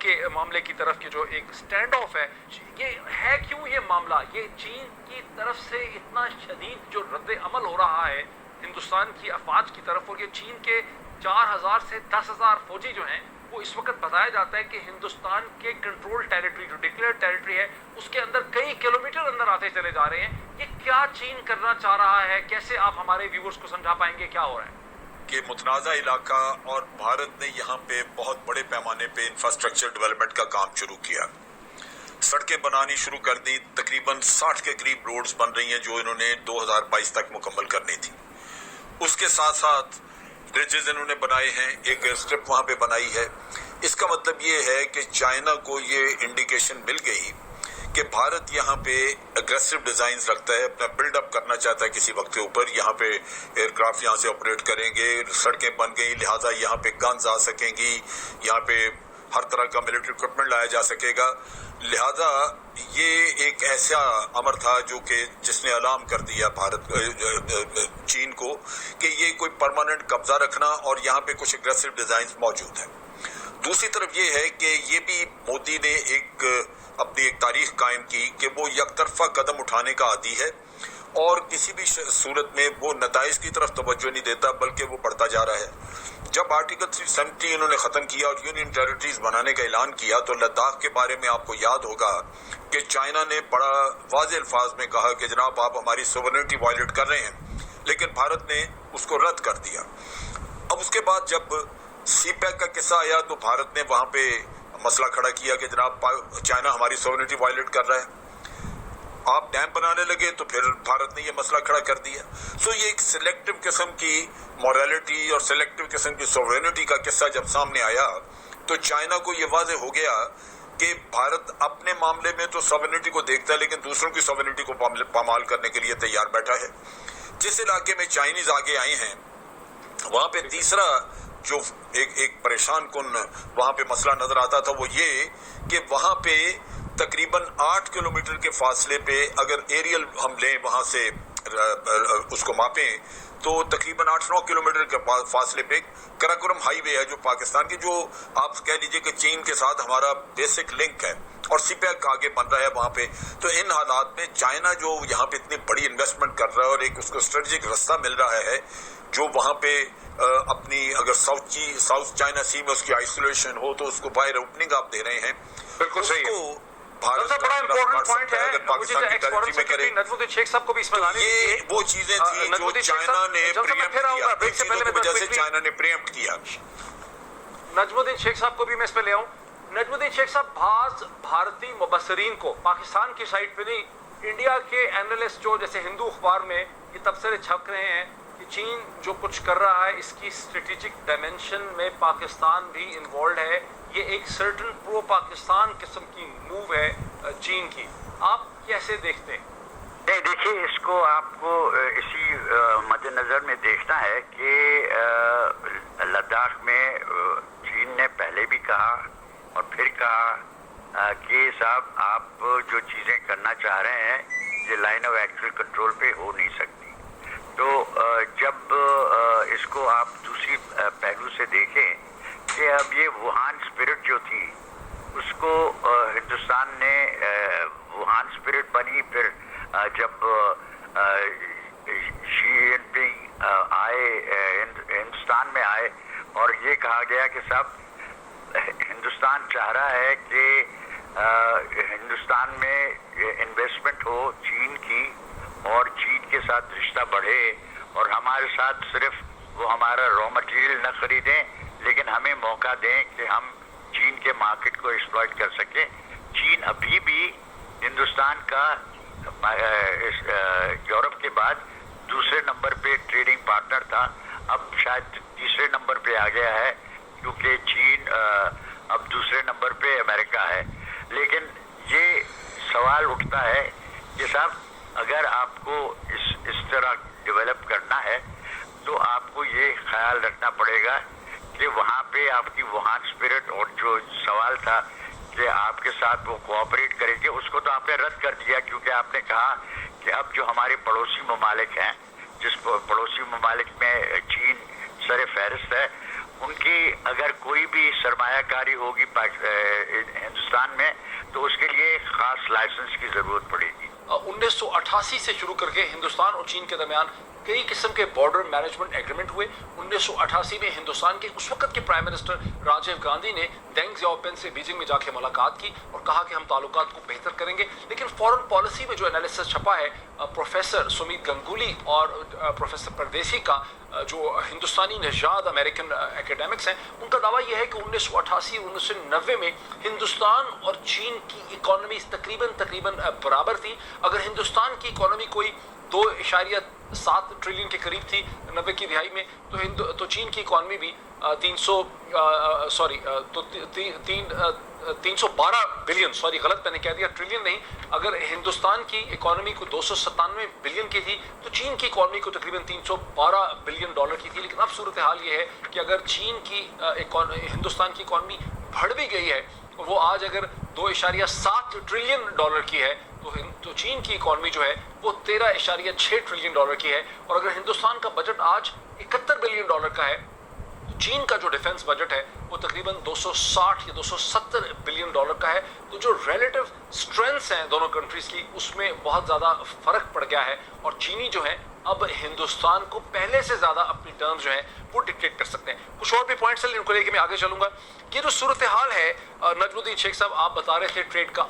کے معاملے کی طرف کی جو ایک سٹینڈ آف ہے، یہ ہے کیوں یہ معاملہ؟ یہ چین کی طرف سے اتنا شدید جو رد عمل ہو رہا ہے ہندوستان کی افواج کی طرف، اور یہ چین کے 4000 سے 10,000 فوجی جو ہیں وہ اس وقت بتایا جاتا ہے کہ ہندوستان کے کنٹرول ٹیریٹری جو ڈکلیئر ٹیریٹری ہے اس کے اندر کئی کلومیٹر اندر آتے چلے جا رہے ہیں. یہ کیا چین کرنا چاہ رہا ہے؟ کیسے آپ ہمارے ویورز کو سمجھا پائیں گے کیا ہو رہا ہے؟ کہ متنازع علاقہ اور بھارت نے یہاں پہ بہت بڑے پیمانے پہ انفراسٹرکچر ڈیولپمنٹ کا کام شروع کیا، سڑکیں بنانی شروع کر دی، تقریباً 60 کے قریب روڈز بن رہی ہیں جو انہوں نے 2022 تک مکمل کرنی تھی. اس کے ساتھ ساتھ برجز انہوں نے بنائے ہیں، ایک اسٹرپ وہاں پہ بنائی ہے. اس کا مطلب یہ ہے کہ چائنا کو یہ انڈیکیشن مل گئی کہ بھارت یہاں پہ اگریسو ڈیزائنز رکھتا ہے، اپنا بلڈ اپ کرنا چاہتا ہے کسی وقت کے اوپر. یہاں پہ ایئر کرافٹ یہاں سے آپریٹ کریں گے، سڑکیں بن گئی، لہٰذا یہاں پہ گنز آ سکیں گی، یہاں پہ ہر طرح کا ملٹری اکوپمنٹ لایا جا سکے گا. لہذا یہ ایک ایسا امر تھا جو کہ جس نے اعلان کر دیا بھارت چین کو کہ یہ کوئی پرماننٹ قبضہ رکھنا اور یہاں پہ کچھ اگریسو ڈیزائنز موجود ہیں. دوسری طرف یہ ہے کہ یہ بھی مودی نے اپنی ایک تاریخ قائم کی کہ وہ یک طرفہ قدم اٹھانے کا عادی ہے اور کسی بھی صورت میں وہ نتائج کی طرف توجہ نہیں دیتا بلکہ وہ بڑھتا جا رہا ہے. جب آرٹیکل 370 انہوں نے ختم کیا اور یونین ٹیریٹریز بنانے کا اعلان کیا تو لداخ کے بارے میں آپ کو یاد ہوگا کہ چائنا نے بڑا واضح الفاظ میں کہا کہ جناب آپ ہماری سوورنٹی وائلیٹ کر رہے ہیں، لیکن بھارت نے اس کو رد کر دیا. اب اس کے بعد جب سی پیک کا قصہ آیا تو بھارت نے وہاں پہ مسئلہ کھڑا کیا کہ جناب چائنا ہماری سوورنٹی وائلیٹ کر رہا ہے. آپ ڈیم بنانے لگے تو پھر بھارت نے یہ مسئلہ کھڑا کر دیا. سو یہ ایک سلیکٹو قسم کی موریلٹی اور سلیکٹو قسم کی سوورنٹی کا قصہ جب سامنے آیا تو چائنا کو یہ واضح ہو گیا کہ بھارت اپنے معاملے میں تو سوورنٹی کو دیکھتا ہے لیکن دوسروں کی سوورنٹی کو پامال کرنے کے لیے تیار بیٹھا ہے. جس علاقے میں چائنیز آگے آئے ہیں وہاں پہ تیسرا جو ایک پریشان کن وہاں پہ مسئلہ نظر آتا تھا وہ یہ کہ وہاں پہ تقریباً 8 کلومیٹر کے فاصلے پہ اگر ایریل ہم لیں وہاں سے اس کو ماپیں تو تقریباً 8-9 کلومیٹر کے فاصلے پہ کراکورم ہائی وے ہے جو پاکستان کی جو آپ کہہ لیجئے کہ چین کے ساتھ ہمارا بیسک لنک ہے اور سی پیک آگے بن رہا ہے وہاں پہ. تو ان حالات میں چائنا جو یہاں پہ اتنی بڑی انویسٹمنٹ کر رہا ہے اور ایک اس کو اسٹریٹجک رستہ مل رہا ہے جو وہاں پہ اپنی اگر ساؤتھ چائنا سی میں اس کی آئسولیشن ہو تو اس کو باہر اوپننگ آپ دے رہے ہیں. بالکل صحیح ہے. بڑا امپورٹنٹ پوائنٹ ہے پاکستان کی ٹیریٹری میں کرے. نجم الدین شیخ صاحب کو بھی اس میں لانے یہ وہ چیزیں تھیں جو چائنا نے پریمپٹ کیا. نجم الدین شیخ صاحب کو بھی میں اس پہ لے آؤں. نجم الدین شیخ صاحب بعض بھارتی مبصرین کو پاکستان کی سائٹ پہ نہیں انڈیا کے اینالسٹ جو جیسے ہندو اخبار میں یہ تبصرے چھپ رہے ہیں کہ چین جو کچھ کر رہا ہے اس کی اسٹریٹجک ڈائمینشن میں پاکستان بھی انوالوڈ ہے، یہ ایک سرٹن پرو پاکستان قسم کی موو ہے چین کی. آپ کیسے دیکھتے ہیں؟ نہیں دیکھیے اس کو آپ کو اسی مد نظر میں دیکھنا ہے کہ لداخ میں چین نے پہلے بھی کہا اور پھر کہا کہ صاحب آپ جو چیزیں کرنا چاہ رہے ہیں یہ لائن آف ایکچوئل کنٹرول پہ ہو نہیں سکتی. تو جب اس کو آپ دوسری پہلو سے دیکھیں کہ اب یہ ووہان اسپرٹ جو تھی اس کو ہندوستان نے ووہان اسپرٹ بنی. پھر جب شی جن پنگ آئے ہندوستان میں آئے اور یہ کہا گیا کہ صاحب ہندوستان چاہ رہا ہے کہ ہندوستان میں انویسٹمنٹ ہو چین کی اور چین کے ساتھ رشتہ بڑھے اور ہمارے ساتھ صرف وہ ہمارا را مٹیریل نہ خریدیں لیکن ہمیں موقع دیں کہ ہم چین کے مارکیٹ کو ایکسپلائٹ کر سکیں. چین ابھی بھی ہندوستان کا یورپ کے بعد دوسرے نمبر پہ ٹریڈنگ پارٹنر تھا، اب شاید تیسرے نمبر پہ آ گیا ہے کیونکہ چین اب دوسرے نمبر پہ امریکہ ہے. لیکن یہ سوال اٹھتا ہے کہ صاحب اگر آپ کو اس طرح ڈیولپ کرنا ہے تو آپ کو یہ خیال رکھنا پڑے گا کہ وہاں پہ آپ کی ووہان اسپرٹ اور جو سوال تھا کہ آپ کے ساتھ وہ کوآپریٹ کریں گے اس کو تو آپ نے رد کر دیا کیونکہ آپ نے کہا کہ اب جو ہمارے پڑوسی ممالک ہیں جس پڑوسی ممالک میں چین سر فہرست ہے ان کی اگر کوئی بھی سرمایہ کاری ہوگی ہندوستان میں تو اس کے لیے خاص لائسنس کی ضرورت پڑے گی. 1988 سے شروع کر کے ہندوستان اور چین کے درمیان کئی قسم کے بارڈر مینجمنٹ ایگریمنٹ ہوئے. 1988 میں ہندوستان کے اس وقت کے پرائم منسٹر راجیو گاندھی نے دینگ زیاؤپین سے بیجنگ میں جا کے ملاقات کی اور کہا کہ ہم تعلقات کو بہتر کریں گے. لیکن فورن پالیسی میں جو انالیسس چھپا ہے پروفیسر سمیت گنگولی اور پروفیسر پردیسی کا، جو ہندوستانی نژاد امریکن اکیڈمکس ہیں، ان کا دعویٰ یہ ہے کہ 1988-1990 میں ہندوستان اور چین کی اکانومی تقریباً برابر تھی. اگر ہندوستان کی اکانومی کوئی 2.7 ٹریلین کے قریب تھی 90 کی دہائی میں، تو چین کی اکانومی بھی 312 بلین، غلط میں نے کہہ دیا، ٹریلین نہیں. اگر ہندوستان کی اکانومی کو 297 بلین کی تھی تو چین کی اکانومی کو تقریباً 312 بلین ڈالر کی تھی. لیکن اب صورتحال یہ ہے کہ اگر چین کی ہندوستان کی اکانومی بڑھ بھی گئی ہے، وہ آج اگر 2.7 ٹریلین ڈالر کی ہے، تو چین کی اکانومی جو ہے وہ 13.6 ٹریلین ڈالر کی ہے. اور اگر ہندوستان کا بجٹ آج 71 بلین ڈالر کا ہے، تو چین کا جو ڈیفنس بجٹ ہے وہ تقریباً 260 یا 270 بلین ڈالر کا ہے. تو جو ریلیٹو اسٹرینتھس ہیں دونوں کنٹریز کی، اس میں بہت زیادہ فرق پڑ گیا ہے. اور چینی جو ہیں اب ہندوستان کو پہلے سے زیادہ اپنی ٹرمز جو ہیں وہ ڈکٹیٹ کر سکتے ہیں. کچھ اور بھی پوائنٹس ہیں جن کو لے کے میں آگے چلوں گا. یہ جو صورتحال ہے نجم الدین شیخ صاحب، آپ بتا رہے تھے ٹریڈ کا